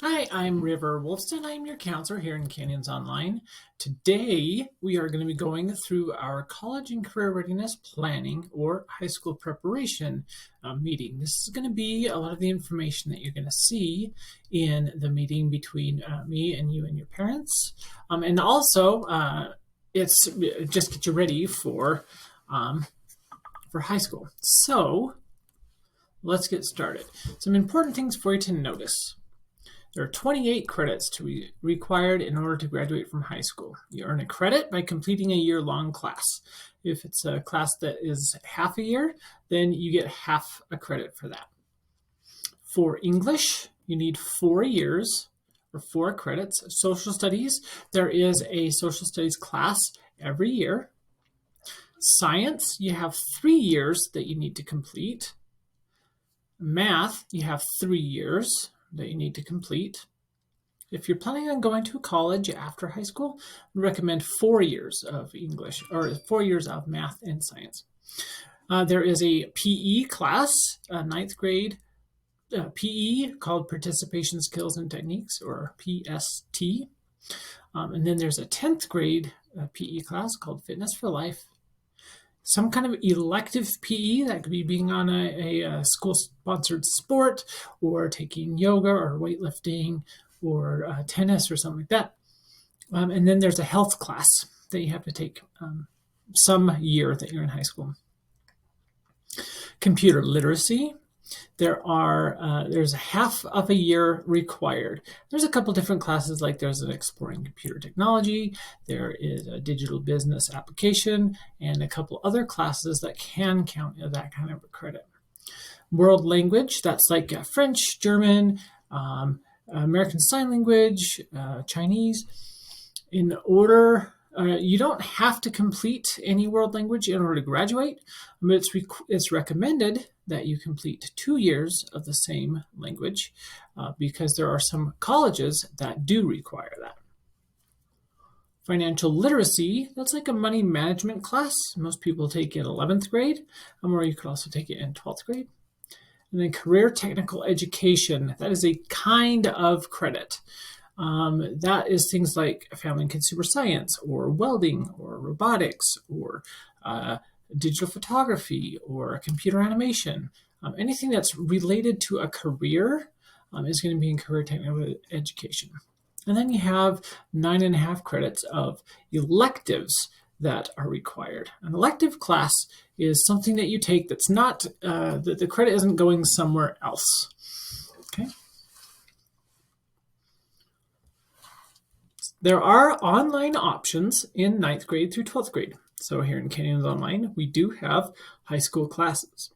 Hi, I'm River Wolfson. I'm your counselor here in Canyons Online. Today, we are going to be going through our college and career readiness planning or high school preparation meeting. This is going to be a lot of the information that you're going to see in the meeting between me and you and your parents. And also, it's just get you ready for high school. So, let's get started. Some important things for you to notice. There are 28 credits to be required in order to graduate from high school. You earn a credit by completing a year-long class. If it's a class that is half a year, then you get half a credit for that. For English, you need 4 years or 4 credits. Social studies, there is a social studies class every year. Science, you have 3 years that you need to complete. Math, you have 3 years that you need to complete. If you're planning on going to college after high school, I recommend 4 years of English or 4 years of math and science. There is a PE class, ninth grade PE called Participation Skills and Techniques, or PST. And then there's a 10th grade PE class called Fitness for Life. Some kind of elective PE, that could be being on a school-sponsored sport or taking yoga or weightlifting or tennis or something like that. And then there's a health class that you have to take some year that you're in high school. Computer literacy. There's half of a year required. There's a couple different classes, like there's an exploring computer technology, there is a digital business application, and a couple other classes that can count as that kind of a credit. World language, that's like French, German, American Sign Language, Chinese. In order, you don't have to complete any world language in order to graduate, but it's recommended that you complete 2 years of the same language because there are some colleges that do require that. Financial literacy, that's like a money management class. Most people take it in 11th grade, or you could also take it in 12th grade. And then career technical education, that is a kind of credit. That is things like family and consumer science, or welding, or robotics, or digital photography, or computer animation. Anything that's related to a career is going to be in career technical education. And then you have 9.5 credits of electives that are required. An elective class is something that you take that's not, the credit isn't going somewhere else. Okay. There are online options in 9th grade through 12th grade. So here in Canyons Online, we do have high school classes.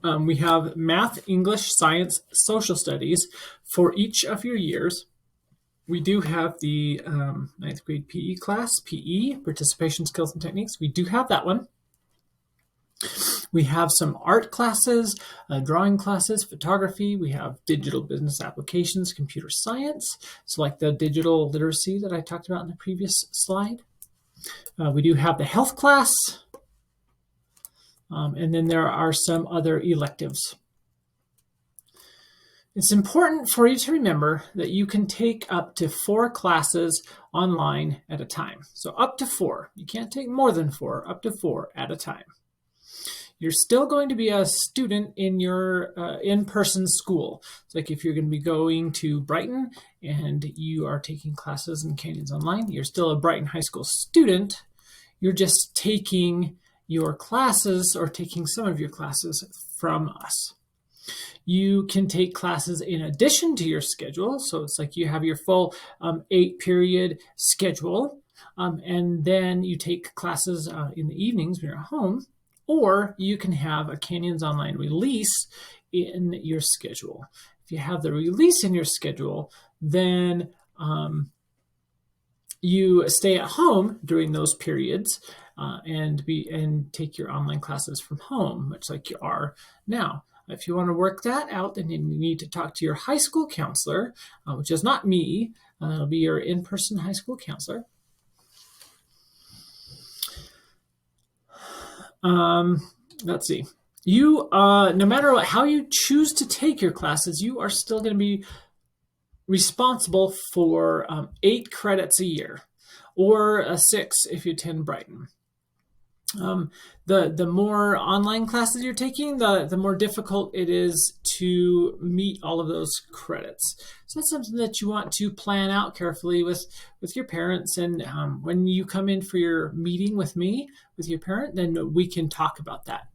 We have math, English, science, social studies for each of your years. We do have the 9th grade PE class, PE, Participation Skills and Techniques. We do have that one. We have some art classes, drawing classes, photography. We have digital business applications, computer science. So like the digital literacy that I talked about in the previous slide. We do have the health class. And then there are some other electives. It's important for you to remember that you can take up to 4 classes online at a time. So up to 4. You can't take more than 4, up to 4 at a time. You're still going to be a student in your in-person school. It's like if you're going to be going to Brighton and you are taking classes in Canyons Online, you're still a Brighton High School student. You're just taking your classes or taking some of your classes from us. You can take classes in addition to your schedule. So it's like you have your full 8-period schedule, and then you take classes in the evenings when you're at home, or you can have a Canyons Online release in your schedule. If you have the release in your schedule, then you stay at home during those periods and take your online classes from home, much like you are now. If you want to work that out, then you need to talk to your high school counselor, which is not me. It'll be your in-person high school counselor. Let's see. You, no matter how you choose to take your classes, you are still going to be responsible for 8 credits a year, or 6 if you attend Brighton. The more online classes you're taking, the more difficult it is to meet all of those credits. So that's something that you want to plan out carefully with your parents. And when you come in for your meeting with me, with your parent, then we can talk about that,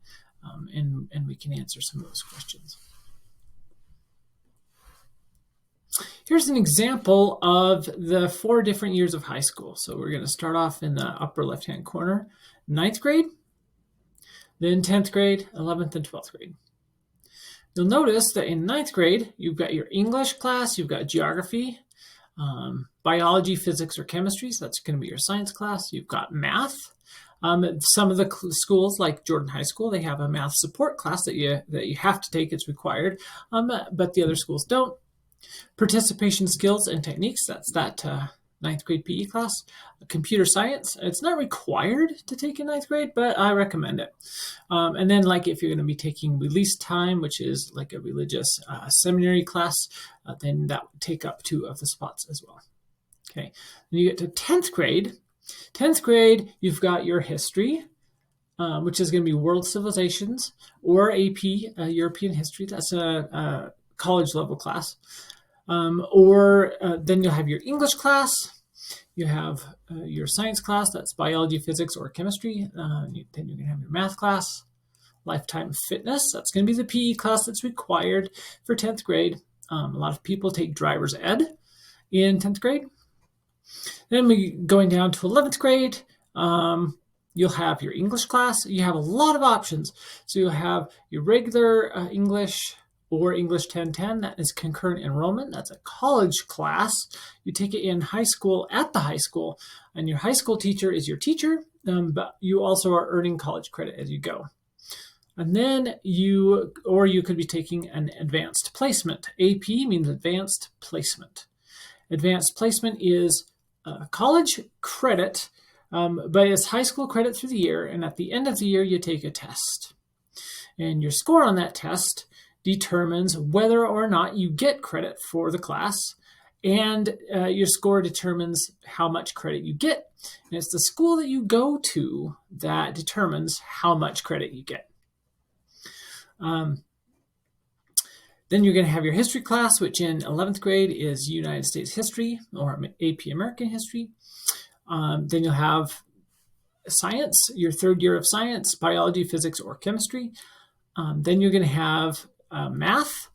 and we can answer some of those questions. Here's an example of the 4 different years of high school. So we're going to start off in the upper left-hand corner, 9th grade, then 10th grade, 11th and 12th grade. You'll notice that in 9th grade, you've got your English class, you've got geography, biology, physics, or chemistry. So that's going to be your science class. You've got math. Some of the schools, like Jordan High School, they have a math support class that you have to take. It's required, but the other schools don't. Participation skills and techniques, that's that 9th grade PE class. Computer science, it's not required to take in 9th grade, but I recommend it. And then, like, if you're going to be taking release time, which is like a religious seminary class, then that would take up 2 of the spots as well. Okay, when you get to 10th grade, you've got your history, which is going to be world civilizations, or AP, European history. That's a college level class. Then you'll have your English class, you have your science class, that's biology, physics, or chemistry. Then you're going to have your math class, lifetime fitness, that's going to be the PE class that's required for 10th grade. A lot of people take driver's ed in 10th grade. Then going down to 11th grade, you'll have your English class. You have a lot of options. So you'll have your regular English, or English 1010, that is concurrent enrollment. That's a college class. You take it in high school at the high school, and your high school teacher is your teacher, but you also are earning college credit as you go. And then you could be taking an advanced placement. AP means advanced placement. Advanced placement is college credit, but it's high school credit through the year, and at the end of the year, you take a test. And your score on that test determines whether or not you get credit for the class, and your score determines how much credit you get. And it's the school that you go to that determines how much credit you get. Then you're going to have your history class, which in 11th grade is United States history, or AP American history. Then you'll have science, your 3rd year of science, biology, physics, or chemistry. Then you're going to have math,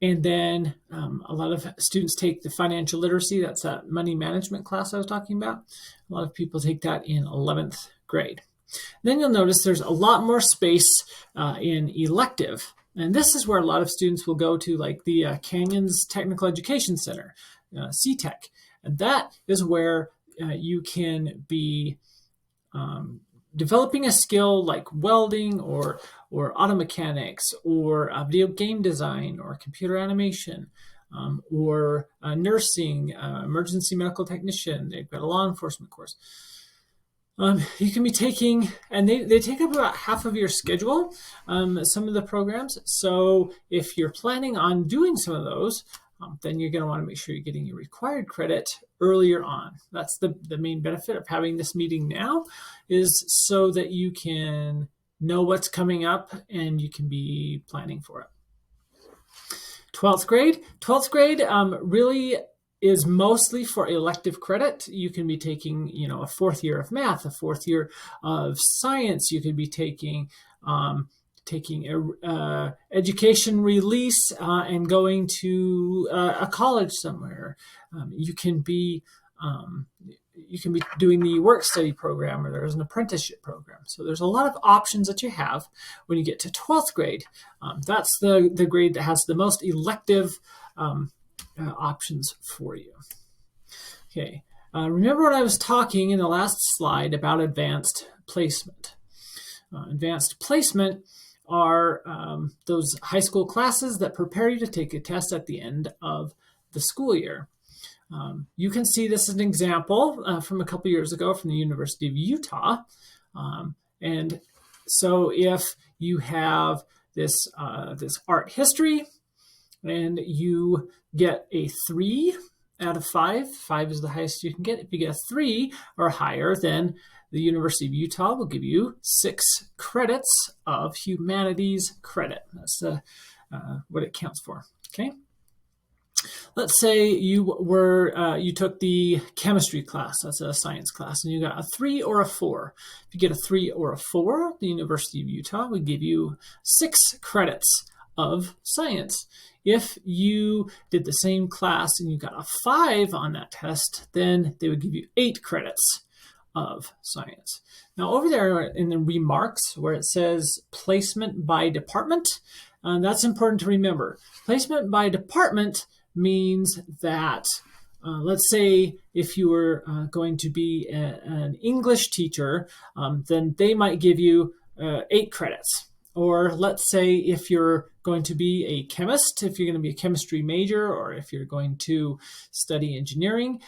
and then a lot of students take the financial literacy. That's that money management class I was talking about. A lot of people take that in 11th grade. Then you'll notice there's a lot more space in elective, and this is where a lot of students will go to, like the Canyons Technical Education Center, CTEC, and that is where you can be developing a skill like welding, or auto mechanics, or video game design, or computer animation, or nursing, emergency medical technician. They've got a law enforcement course. You can be taking, and they take up about half of your schedule, some of the programs. So if you're planning on doing some of those, then you're going to want to make sure you're getting your required credit earlier on. That's the main benefit of having this meeting now, is so that you can know what's coming up and you can be planning for it. 12th grade really is mostly for elective credit. You can be taking, a 4th year of math, a 4th year of science. You could be taking education release and going to a college somewhere. You can be doing the work study program, or there's an apprenticeship program. So there's a lot of options that you have when you get to 12th grade. That's the grade that has the most elective options for you. Okay, remember what I was talking in the last slide about advanced placement. Advanced placement are those high school classes that prepare you to take a test at the end of the school year. You can see this as an example from a couple years ago from the University of Utah. And so if you have this art history, and you get a 3 out of 5. 5 is the highest you can get. If you get a 3 or higher, then the University of Utah will give you 6 credits of humanities credit. That's what it counts for. Okay. Let's say you took the chemistry class. That's a science class, and you got a 3 or a 4. If you get a 3 or a 4, the University of Utah would give you 6 credits of science. If you did the same class and you got a 5 on that test, then they would give you 8 credits of science. Now over there in the remarks where it says placement by department, that's important to remember. Placement by department means that, let's say if you were going to be an English teacher, then they might give you 8 credits. Or let's say if you're going to be a chemist, if you're going to be a chemistry major, or if you're going to study engineering,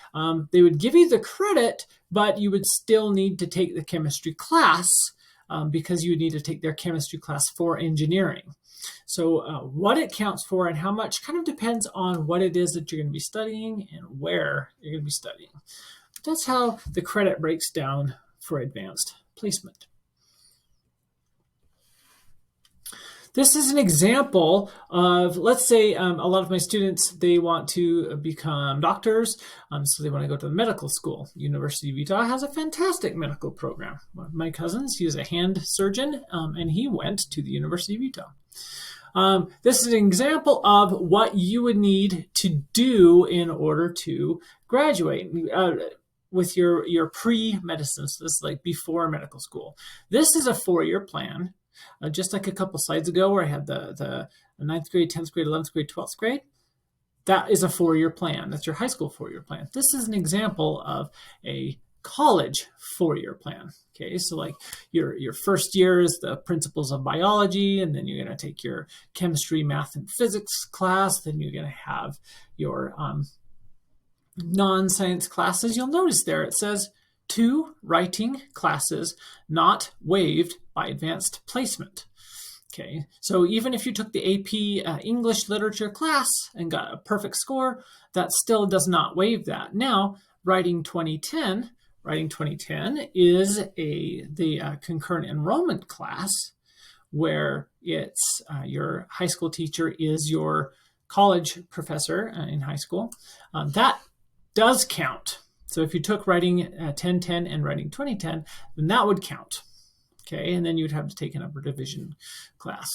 they would give you the credit, but you would still need to take the chemistry class because you would need to take their chemistry class for engineering. So what it counts for and how much kind of depends on what it is that you're going to be studying and where you're going to be studying. That's how the credit breaks down for advanced placement. This is an example of, let's say a lot of my students, they want to become doctors, so they want to go to the medical school. University of Utah has a fantastic medical program. One of my cousins, he is a hand surgeon, and he went to the University of Utah. This is an example of what you would need to do in order to graduate with your pre-medicine. So this is like before medical school. This is a 4-year plan. Just like a couple slides ago where I had the 9th grade, 10th grade, 11th grade, 12th grade, that is a 4-year plan. That's your high school 4-year plan. This is an example of a college 4-year plan. Okay, so like your first year is the principles of biology, and then you're going to take your chemistry, math, and physics class. Then you're going to have your non-science classes. You'll notice there it says 2 writing classes not waived by advanced placement. Okay, so even if you took the AP English literature class and got a perfect score, that still does not waive that. Now, Writing 2010 is the concurrent enrollment class where it's your high school teacher is your college professor in high school. That does count. So if you took Writing 1010 and Writing 2010, then that would count. Okay, and then you'd have to take an upper division class.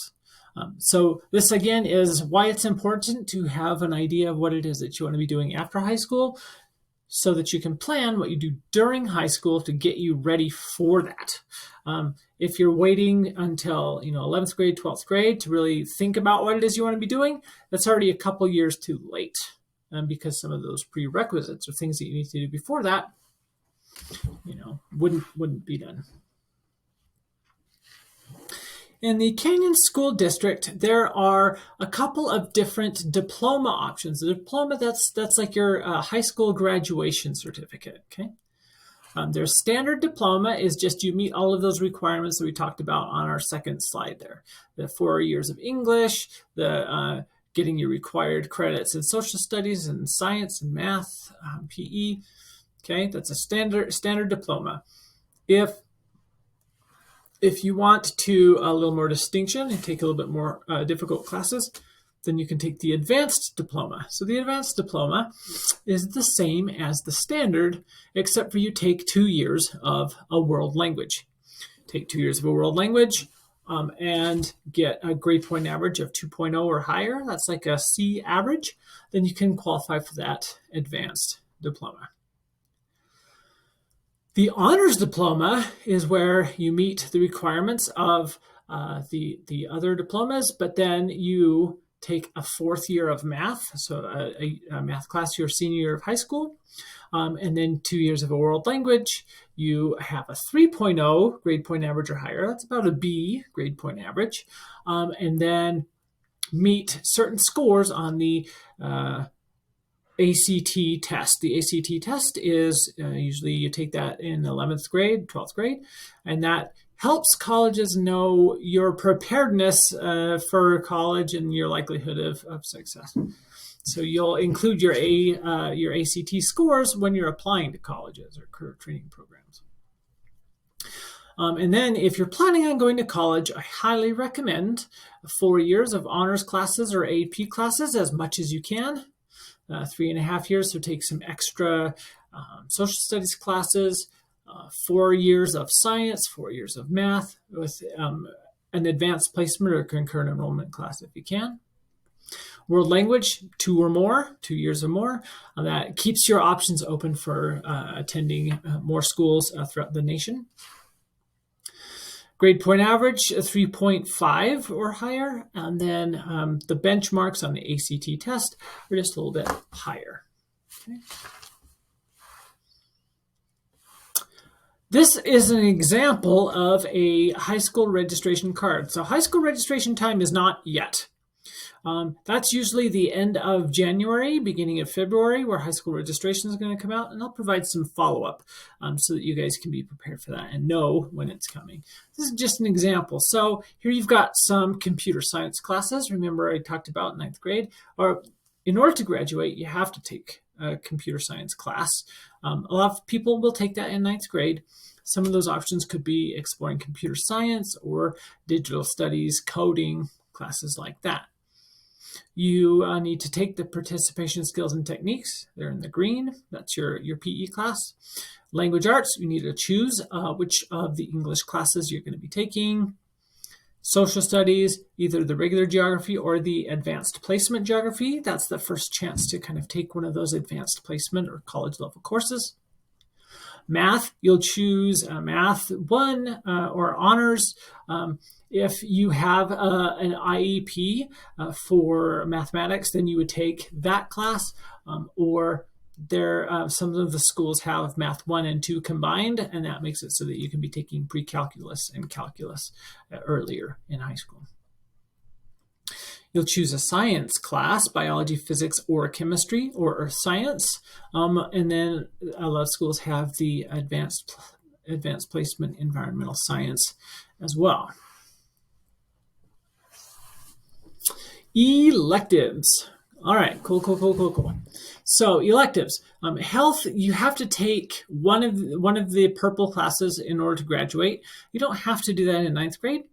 So this again is why it's important to have an idea of what it is that you want to be doing after high school, so that you can plan what you do during high school to get you ready for that. If you're waiting until 11th grade, 12th grade to really think about what it is you want to be doing, that's already a couple years too late. Because some of those prerequisites or things that you need to do before that, wouldn't be done. In the Canyon School District, there are a couple of different diploma options. The diploma, that's like your high school graduation certificate, okay? Their standard diploma is just you meet all of those requirements that we talked about on our second slide there. The 4 years of English, the getting your required credits in social studies and science and math, PE. Okay, that's a standard diploma. If you want to a little more distinction and take a little bit more difficult classes, then you can take the advanced diploma. So the advanced diploma is the same as the standard, except for you take 2 years of a world language. Take 2 years of a world language, and get a grade point average of 2.0 or higher. That's like a C average. Then you can qualify for that advanced diploma. The honors diploma is where you meet the requirements of the other diplomas, but then you take a 4th year of math, so a math class your senior year of high school, and then 2 years of a world language. You have a 3.0 grade point average or higher. That's about a B grade point average, and then meet certain scores on the ACT test. The ACT test is usually you take that in 11th grade, 12th grade, and that helps colleges know your preparedness for college and your likelihood of success. So you'll include your ACT scores when you're applying to colleges or career training programs. And then if you're planning on going to college, I highly recommend 4 years of honors classes or AP classes as much as you can. 3.5 years, so take some extra social studies classes, 4 years of science, 4 years of math with an advanced placement or concurrent enrollment class if you can. World language, 2 years or more. That keeps your options open for attending more schools throughout the nation. Grade point average, 3.5 or higher. And then the benchmarks on the ACT test are just a little bit higher. Okay. This is an example of a high school registration card. So high school registration time is not yet. That's usually the end of January, beginning of February, where high school registration is going to come out, and I'll provide some follow-up so that you guys can be prepared for that and know when it's coming. This is just an example. So here you've got some computer science classes. Remember I talked about ninth grade, or in order to graduate, you have to take a computer science class. A lot of people will take that in ninth grade. Some of those options could be exploring computer science or digital studies, coding, classes like that. You need to take the participation skills and techniques. They're in the green. That's your PE class. Language arts, you need to choose which of the English classes you're going to be taking. Social studies, either the regular geography or the advanced placement geography. That's the first chance to kind of take one of those advanced placement or college level courses. Math, you'll choose Math 1 or honors. If you have an IEP for mathematics, then you would take that class, or some of the schools have Math 1 and 2 combined, and that makes it so that you can be taking pre-calculus and calculus earlier in high school. You'll choose a science class, biology, physics, or chemistry, or earth science. And then a lot of schools have the advanced placement environmental science as well. Electives. All right, cool. So electives, health, you have to take one of the purple classes in order to graduate. You don't have to do that in ninth grade.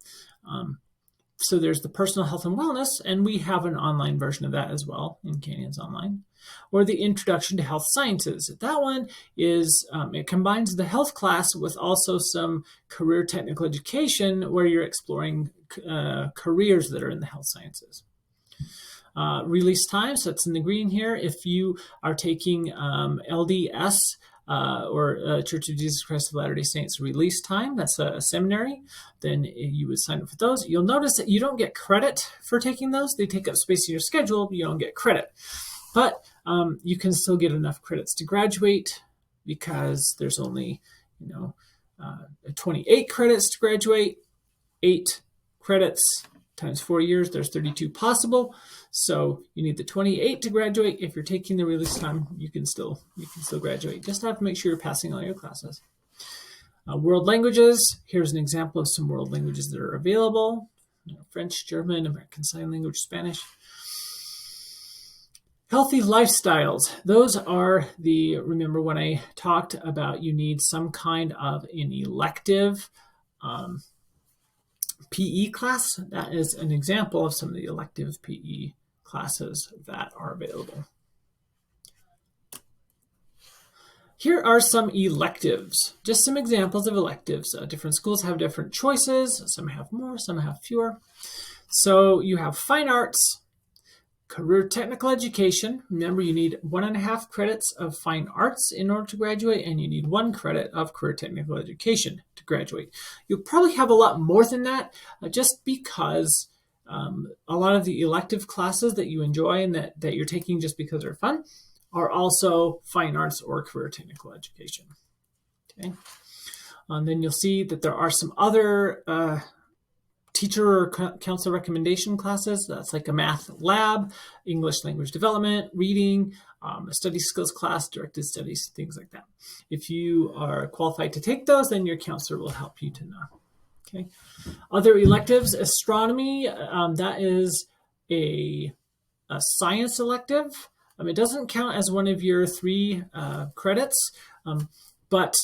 So there's the personal health and wellness, and we have an online version of that as well in Canyons Online. Or the introduction to health sciences. That one is, it combines the health class with also some career technical education where you're exploring careers that are in the health sciences. Release time, so it's in the green here. If you are taking LDS, or Church of Jesus Christ of Latter-day Saints release time, that's a seminary, then you would sign up for those. You'll notice that you don't get credit for taking those. They take up space in your schedule, but you don't get credit. But you can still get enough credits to graduate because there's only 28 credits to graduate. 8 credits times 4 years, there's 32 possible. So you need the 28 to graduate. If you're taking the release time, you can still graduate. Just have to make sure you're passing all your classes. World languages. Here's an example of some world languages that are available. French, German, American Sign Language, Spanish. Healthy lifestyles. Those are remember when I talked about you need some kind of an elective PE class? That is an example of some of the elective PE classes that are available. Here are some electives, just some examples of electives. Different schools have different choices. Some have more, some have fewer. So you have fine arts, career technical education. Remember, you need 1.5 credits of fine arts in order to graduate, and you need 1 credit of career technical education to graduate. You'll probably have a lot more than that, just because a lot of the elective classes that you enjoy and that you're taking just because they're fun are also fine arts or career technical education. Okay. Then you'll see that there are some other teacher or counselor recommendation classes. That's like a math lab, English language development, reading, a study skills class, directed studies, things like that. If you are qualified to take those, then your counselor will help you to know. Okay. Other electives, astronomy, that is a science elective. It doesn't count as one of your 3 credits, but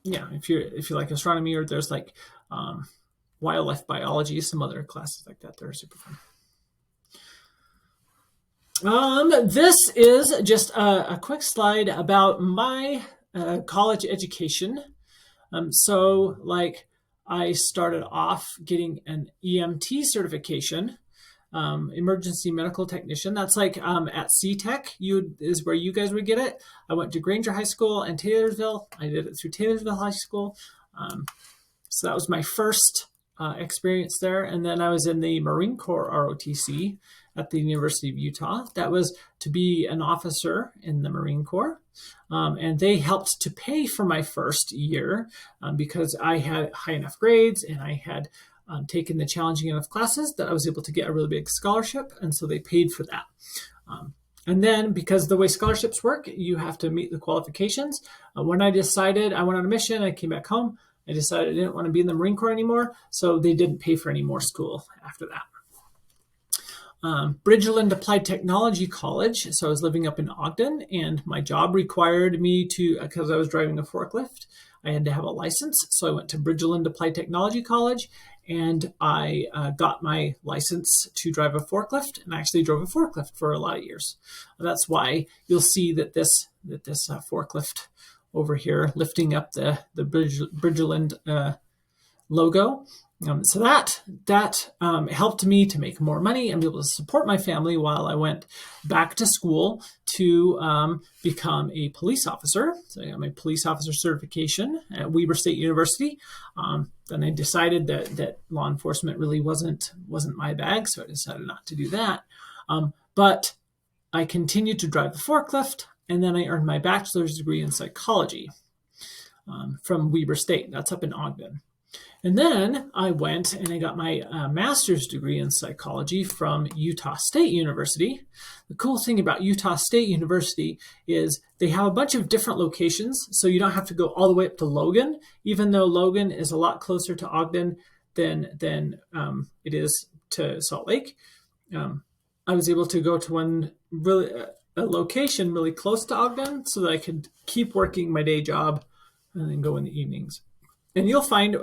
yeah, if you like astronomy, or there's like wildlife biology, some other classes like that, they're super fun. This is just a quick slide about my college education. So like I started off getting an EMT certification, emergency medical technician. That's like at CTech, is where you guys would get it. I went to Granger High School and Taylorsville. I did it through Taylorsville High School. So that was my first experience there. And then I was in the Marine Corps ROTC at the University of Utah. That was to be an officer in the Marine Corps. And they helped to pay for my first year because I had high enough grades and I had taken the challenging enough classes that I was able to get a really big scholarship. And so they paid for that. And then because the way scholarships work, you have to meet the qualifications. When I decided I went on a mission, I came back home. I decided I didn't want to be in the Marine Corps anymore. So they didn't pay for any more school after that. Bridgeland Applied Technology College. So I was living up in Ogden, and my job required me to, because I was driving a forklift, I had to have a license. So I went to Bridgeland Applied Technology College, and I got my license to drive a forklift, and I actually drove a forklift for a lot of years. That's why you'll see that this forklift over here lifting up the Bridgeland logo. So that helped me to make more money and be able to support my family while I went back to school to become a police officer. So I got my police officer certification at Weber State University. Then I decided that law enforcement really wasn't my bag, so I decided not to do that. But I continued to drive the forklift, and then I earned my bachelor's degree in psychology from Weber State. That's up in Ogden. And then I went and I got my master's degree in psychology from Utah State University. The cool thing about Utah State University is they have a bunch of different locations, so you don't have to go all the way up to Logan, even though Logan is a lot closer to Ogden than it is to Salt Lake. I was able to go to a location really close to Ogden so that I could keep working my day job and then go in the evenings. And you'll find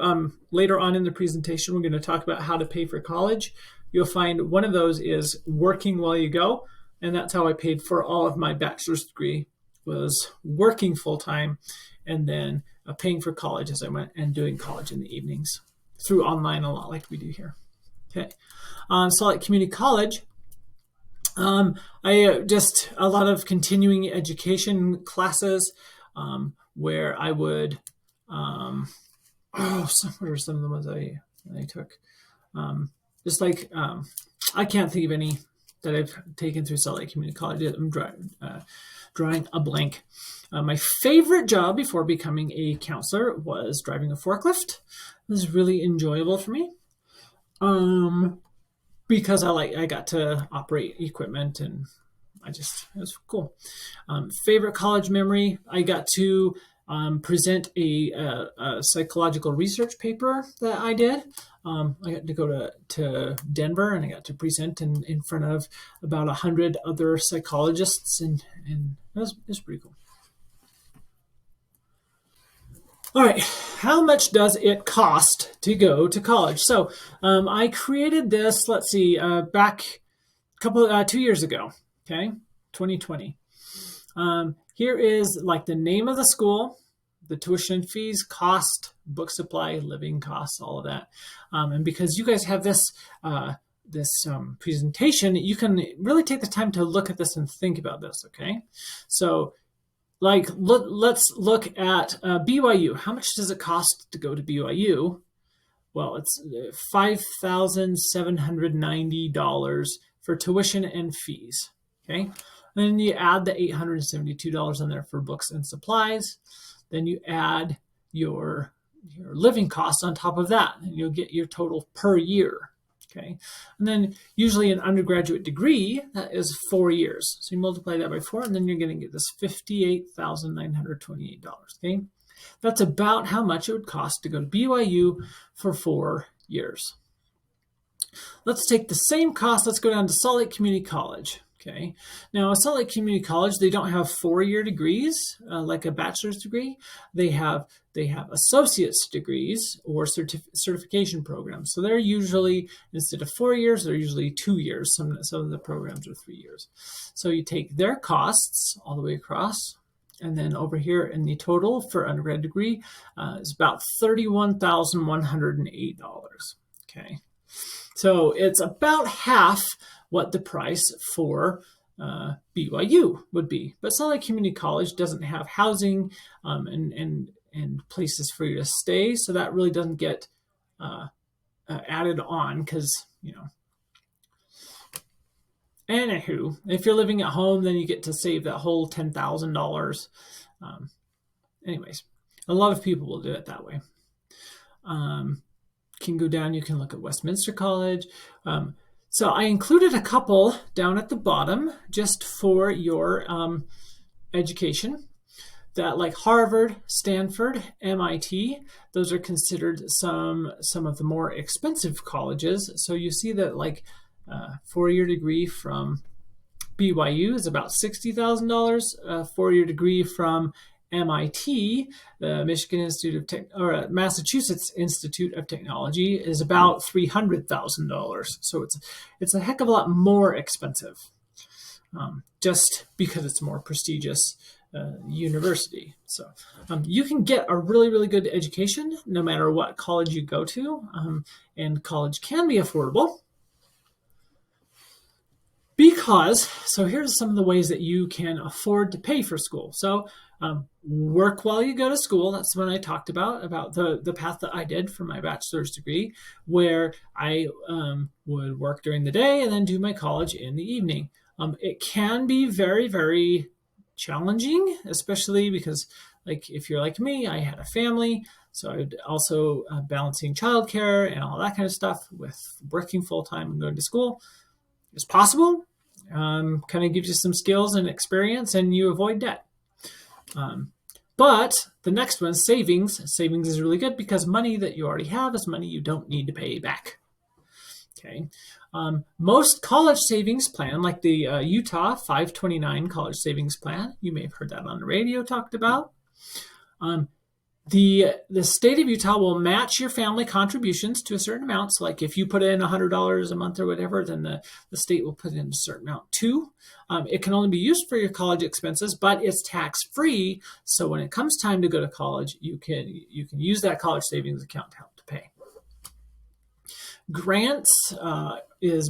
later on in the presentation, we're going to talk about how to pay for college. You'll find one of those is working while you go. And that's how I paid for all of my bachelor's degree, was working full time and then paying for college as I went and doing college in the evenings through online a lot like we do here. Okay. Salt Lake Community College. I just a lot of continuing education classes where I would what are some of the ones I took? Just like, I can't think of any that I've taken through Salt Lake Community College. I'm drawing a blank. My favorite job before becoming a counselor was driving a forklift. It was really enjoyable for me because I got to operate equipment, and it was cool. Favorite college memory, I got to present a psychological research paper that I did. I got to go to Denver, and I got to present in front of about 100 other psychologists, and it was pretty cool. All right, how much does it cost to go to college? So I created this, let's see, back 2 years ago, okay, 2020. Here is like the name of the school, the tuition fees, cost, book supply, living costs, all of that. And because you guys have this presentation, you can really take the time to look at this and think about this, okay? So let's look at BYU. How much does it cost to go to BYU? Well, it's $5,790 for tuition and fees, okay? Then you add the $872 on there for books and supplies. Then you add your living costs on top of that, and you'll get your total per year, okay? And then usually an undergraduate degree, that is 4 years. So you multiply that by 4, and then you're going to get this $58,928, okay? That's about how much it would cost to go to BYU for 4 years. Let's take the same cost. Let's go down to Salt Lake Community College. Okay. Now, at Salt Lake Community College, they don't have 4-year degrees like a bachelor's degree. They have associate's degrees or certification programs. So they're usually, instead of 4 years, they're usually 2 years. Some of the programs are 3 years. So you take their costs all the way across. And then over here in the total for undergrad degree is about $31,108. Okay. So it's about half what the price for BYU would be. But Salt Lake Community College doesn't have housing and places for you to stay, so that really doesn't get added on because, Anywho, if you're living at home, then you get to save that whole $10,000. Anyways, a lot of people will do it that way. Can go down, you can look at Westminster College. So I included a couple down at the bottom just for your education. That like Harvard, Stanford, MIT, those are considered some of the more expensive colleges. So you see that like 4-year degree from BYU is about $60,000. A 4-year degree from MIT, the Massachusetts Institute of Technology, is about $300,000. So it's a heck of a lot more expensive, just because it's a more prestigious university. So you can get a really, really good education no matter what college you go to, and college can be affordable. So here's some of the ways that you can afford to pay for school. So work while you go to school. That's what I talked about the path that I did for my bachelor's degree, where I would work during the day and then do my college in the evening. It can be very, very challenging, especially because, like, if you're like me, I had a family, so I would also balancing childcare and all that kind of stuff with working full-time and going to school. It's possible. Kind of gives you some skills and experience, and you avoid debt. But the next one, savings. Savings is really good because money that you already have is money you don't need to pay back. Okay. Most college savings plan, like the Utah 529 college savings plan, you may have heard that on the radio talked about. The state of Utah will match your family contributions to a certain amount. So like if you put in $100 a month or whatever, then the state will put in a certain amount too. It can only be used for your college expenses, but it's tax-free. So when it comes time to go to college, you can use that college savings account to help to pay. Grants are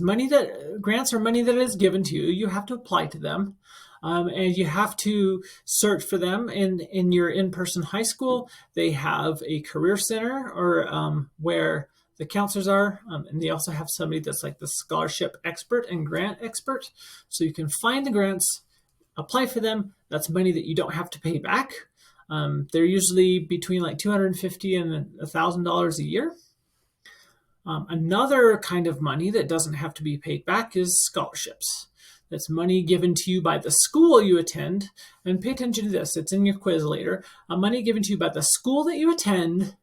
money that is given to you. You have to apply to them. And you have to search for them in your in-person high school. They have a career center or where the counselors are, and they also have somebody that's like the scholarship expert and grant expert. So you can find the grants, apply for them. That's money that you don't have to pay back. They're usually between like $250 and $1,000 a year. Another kind of money that doesn't have to be paid back is scholarships. That's money given to you by the school you attend. And pay attention to this, it's in your quiz later. Money given to you by the school that you attend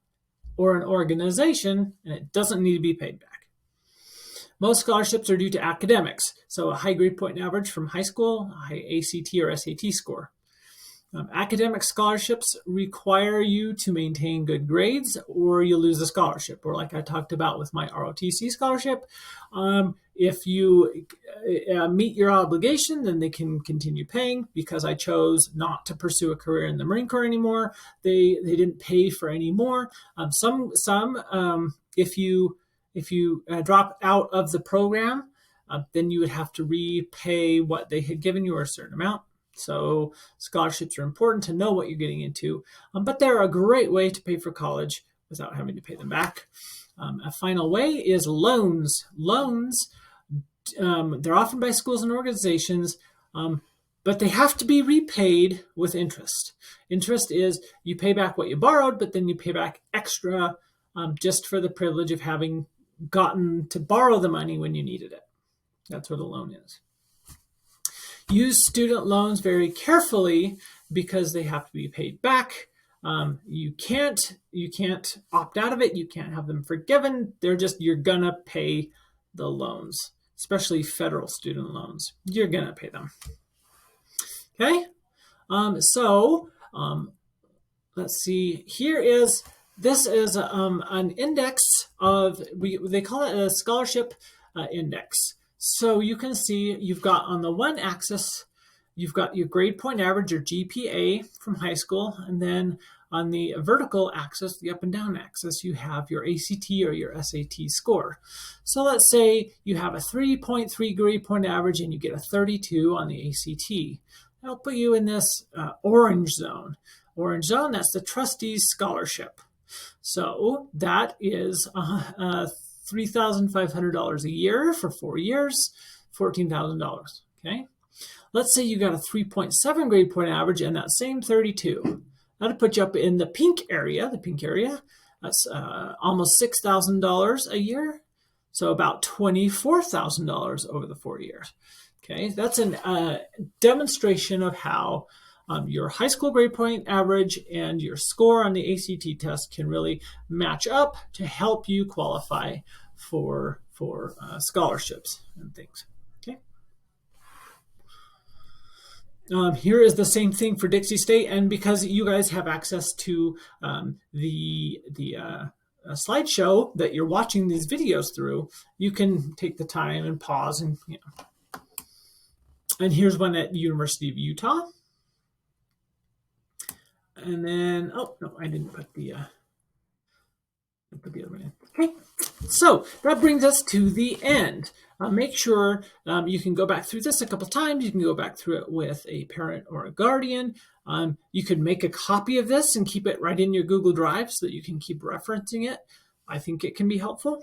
or an organization, and it doesn't need to be paid back. Most scholarships are due to academics, so a high grade point average from high school, a high ACT or SAT score. Academic scholarships require you to maintain good grades or you lose a scholarship. Or like I talked about with my ROTC scholarship, if you meet your obligation, then they can continue paying. Because I chose not to pursue a career in the Marine Corps anymore, they didn't pay for any more. If you drop out of the program, then you would have to repay what they had given you or a certain amount. So scholarships are important to know what you're getting into, but they're a great way to pay for college without having to pay them back. A final way is loans. Loans, they're offered by schools and organizations, but they have to be repaid with interest. Interest is you pay back what you borrowed, but then you pay back extra just for the privilege of having gotten to borrow the money when you needed it. That's what a loan is. Use student loans very carefully because they have to be paid back. You can't opt out of it. You can't have them forgiven. You're gonna pay the loans, especially federal student loans. You're gonna pay them. Okay. Let's see. This is an index of they call it a scholarship index. So you can see you've got on the one axis, you've got your grade point average, your GPA from high school, and then on the vertical axis, the up and down axis, you have your ACT or your SAT score. So let's say you have a 3.3 grade point average and you get a 32 on the ACT. That'll put you in this orange zone. Orange zone, that's the trustee's scholarship. So that is $3,500 a year for 4 years, $14,000. Okay. Let's say you got a 3.7 grade point average and that same 32. That'll put you up in the pink area. That's almost $6,000 a year. So about $24,000 over the 4 years. Okay, that's a demonstration of how your high school grade point average and your score on the ACT test can really match up to help you qualify for scholarships and things. Okay. Here is the same thing for Dixie State, and because you guys have access to the slideshow that you're watching these videos through, you can take the time and pause and And here's one at University of Utah. And then, oh no, I didn't put the other one in. Okay, so that brings us to the end. Make sure you can go back through this a couple times. You can go back through it with a parent or a guardian. You could make a copy of this and keep it right in your Google Drive so that you can keep referencing it. I think it can be helpful,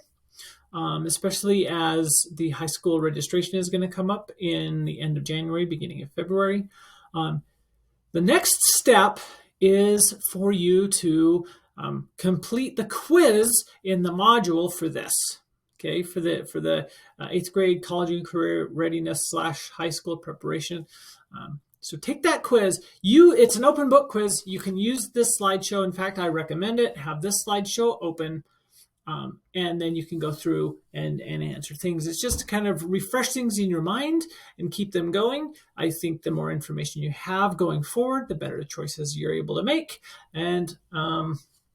especially as the high school registration is going to come up in the end of January, beginning of February. The next step is for you to complete the quiz in the module for this. Okay, for the 8th grade college and career readiness / high school preparation. So take that quiz. It's an open book quiz. You can use this slideshow. In fact, I recommend it. Have this slideshow open, and then you can go through and answer things. It's just to kind of refresh things in your mind and keep them going. I think the more information you have going forward, the better the choices you're able to make. And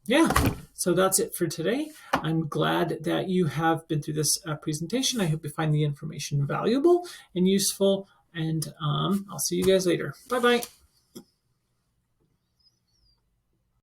yeah, so that's it for today. I'm glad that you have been through this presentation. I hope you find the information valuable and useful. And I'll see you guys later. Bye-bye.